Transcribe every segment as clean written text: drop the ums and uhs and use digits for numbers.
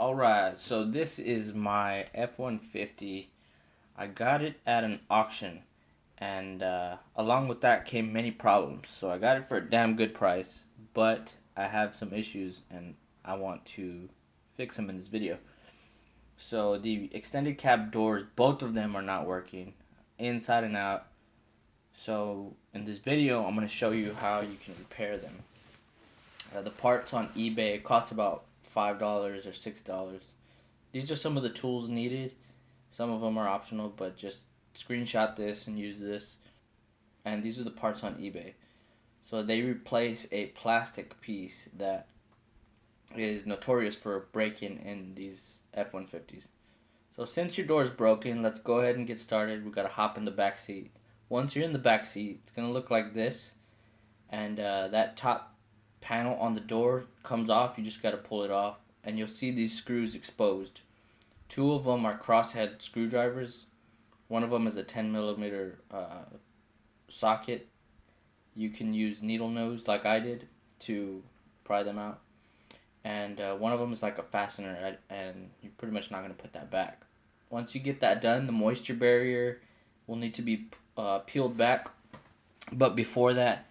Alright, so this is my F-150. I got it at an auction, and along with that came many problems. So I got it for a damn good price, but I have some issues and I want to fix them in this video. So the extended cab doors, both of them are not working, inside and out. So in this video, I'm going to show you how you can repair them. The parts on eBay cost about $5 or $6. These are some of the tools needed. Some of them are optional, but just screenshot this and use this. And these are the parts on eBay. So they replace a plastic piece that is notorious for breaking in these F-150s. So since your door is broken, let's go ahead and get started. We've got to hop in the back seat. Once you're in the back seat, it's going to look like this. And that top panel on the door comes off. You just got to pull it off, and you'll see these screws exposed. Two of them are crosshead screwdrivers. One of them is a 10mm socket. You can use needle nose like I did to pry them out, and one of them is like a fastener, and you're pretty much not going to put that back. Once you get that done, the moisture barrier will need to be peeled back, but before that,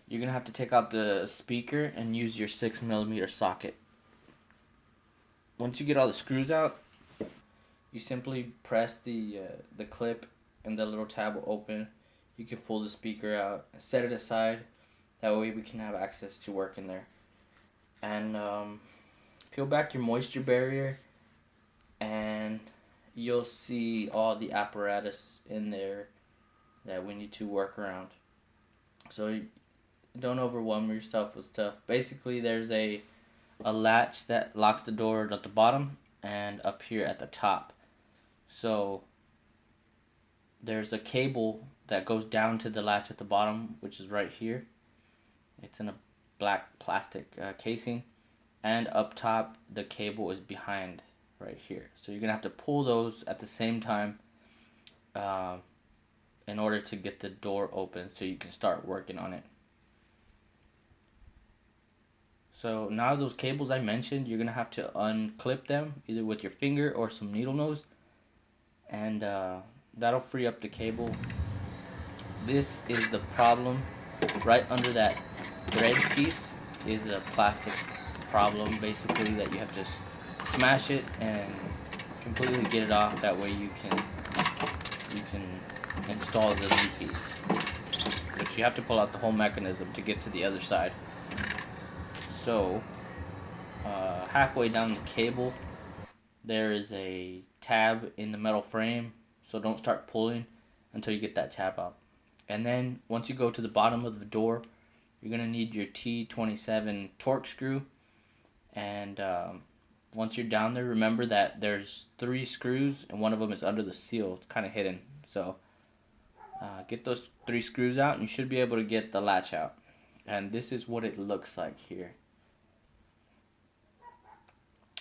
you're going to have to take out the speaker and use your 6mm socket. Once you get all the screws out, you simply press the clip and the little tab will open. You can pull the speaker out and set it aside. That way we can have access to work in there. And peel back your moisture barrier and you'll see all the apparatus in there that we need to work around. So don't overwhelm yourself with stuff. Basically, there's a latch that locks the door at the bottom and up here at the top. So there's a cable that goes down to the latch at the bottom, which is right here. It's in a black plastic casing, and up top the cable is behind right here. So you're gonna have to pull those at the same time in order to get the door open so you can start working on it. So now those cables I mentioned, you're going to have to unclip them either with your finger or some needle nose, and that'll free up the cable. This is the problem. Right under that thread piece is a plastic problem, basically, that you have to smash it and completely get it off. That way you can install the new piece. But you have to pull out the whole mechanism to get to the other side. So, halfway down the cable, there is a tab in the metal frame, so don't start pulling until you get that tab out. And then, once you go to the bottom of the door, you're going to need your T27 torque screw. And once you're down there, remember that there's 3 screws, and one of them is under the seal. It's kind of hidden. So, get those 3 screws out, and you should be able to get the latch out. And this is what it looks like here.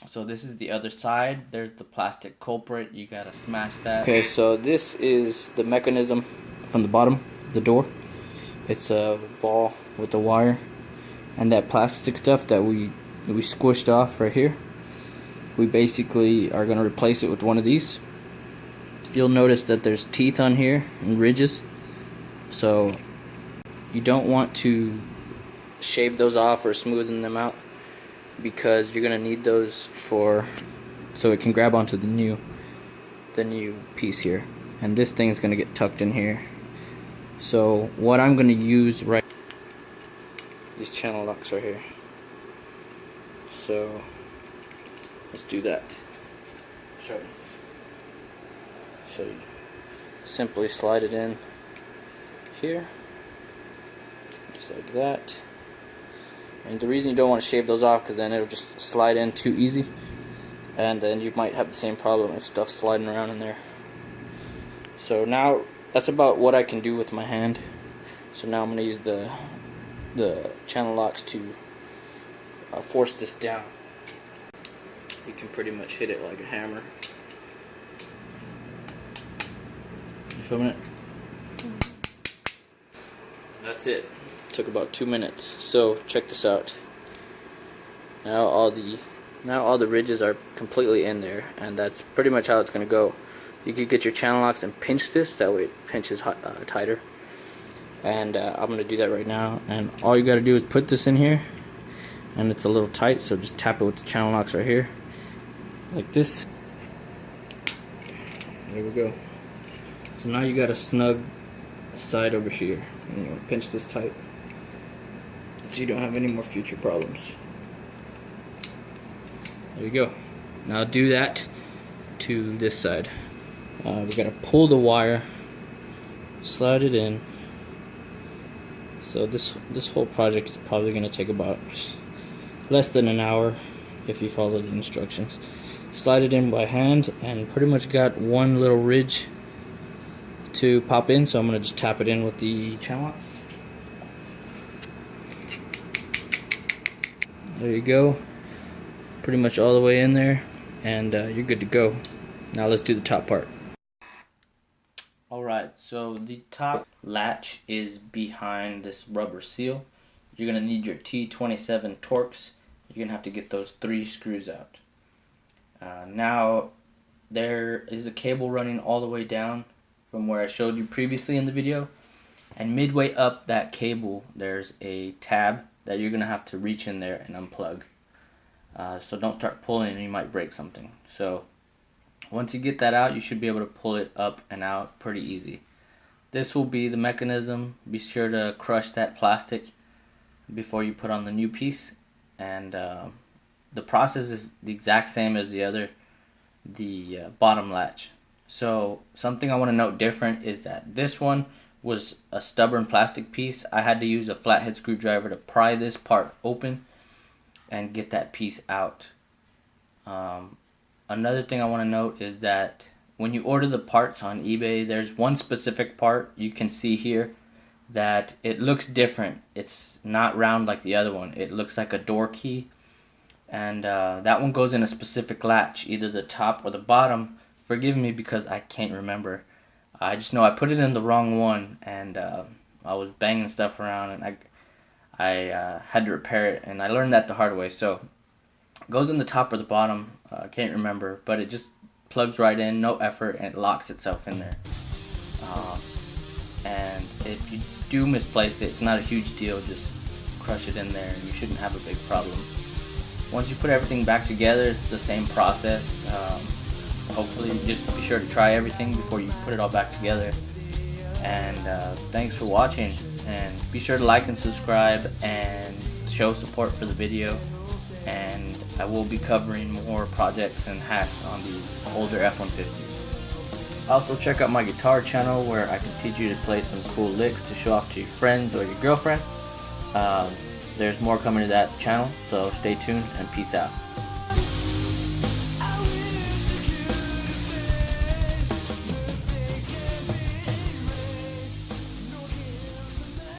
So this is the other side. There's the plastic culprit. You gotta smash that. Okay, so this is the mechanism from the bottom of the door. It's a ball with a wire and that plastic stuff that we squished off right here. We basically are gonna replace it with one of these. You'll notice that there's teeth on here and ridges. So you don't want to shave those off or smoothen them out, because you're gonna need those so it can grab onto the new piece here, and this thing is gonna get tucked in here. So what I'm gonna use these channel locks right here. So let's do that. Show you. So you simply slide it in here, just like that. And the reason you don't want to shave those off, because then it'll just slide in too easy, and then you might have the same problem if stuff's sliding around in there. So now that's about what I can do with my hand. So now I'm going to use the channel locks to force this down. You can pretty much hit it like a hammer. You filming it? That's it. Took about 2 minutes. So check this out. Now all the Now all the ridges are completely in there, and that's pretty much how it's going to go. You could get your channel locks and pinch this, that way it pinches tighter. And I'm going to do that right now, and all you got to do is put this in here, and it's a little tight, so just tap it with the channel locks right here, like this. There we go. So now you got a snug side over here, and you want to pinch this tight so you don't have any more future problems. There you go. Now do that to this side. We're gonna pull the wire, slide it in. So this whole project is probably gonna take about less than an hour if you follow the instructions. Slide it in by hand, and pretty much got one little ridge to pop in, so I'm gonna just tap it in with the channel lock. There you go. Pretty much all the way in there, and you're good to go. Now let's do the top part. Alright, so the top latch is behind this rubber seal. You're going to need your T27 Torx. You're going to have to get those 3 screws out. Now there is a cable running all the way down from where I showed you previously in the video, and midway up that cable there's a tab that you're going to have to reach in there and unplug. So don't start pulling and you might break something. So once you get that out, you should be able to pull it up and out pretty easy. This will be the mechanism. Be sure to crush that plastic before you put on the new piece. And the process is the exact same as the bottom latch. So something I want to note different is that this one was a stubborn plastic piece. I had to use a flathead screwdriver to pry this part open and get that piece out. Another thing I want to note is that when you order the parts on eBay, there's one specific part you can see here that it looks different. It's not round like the other one. It looks like a door key, and that one goes in a specific latch, either the top or the bottom. Forgive me because I can't remember. I just know I put it in the wrong one, and I was banging stuff around, and I had to repair it, and I learned that the hard way. So it goes in the top or the bottom, I can't remember, but it just plugs right in, no effort, and it locks itself in there. And if you do misplace it, it's not a huge deal, just crush it in there and you shouldn't have a big problem. Once you put everything back together, it's the same process. Hopefully just be sure to try everything before you put it all back together. And thanks for watching, and be sure to like and subscribe and show support for the video, and I will be covering more projects and hacks on these older F150s. Also check out my guitar channel where I can teach you to play some cool licks to show off to your friends or your girlfriend. There's more coming to that channel, so stay tuned and peace out.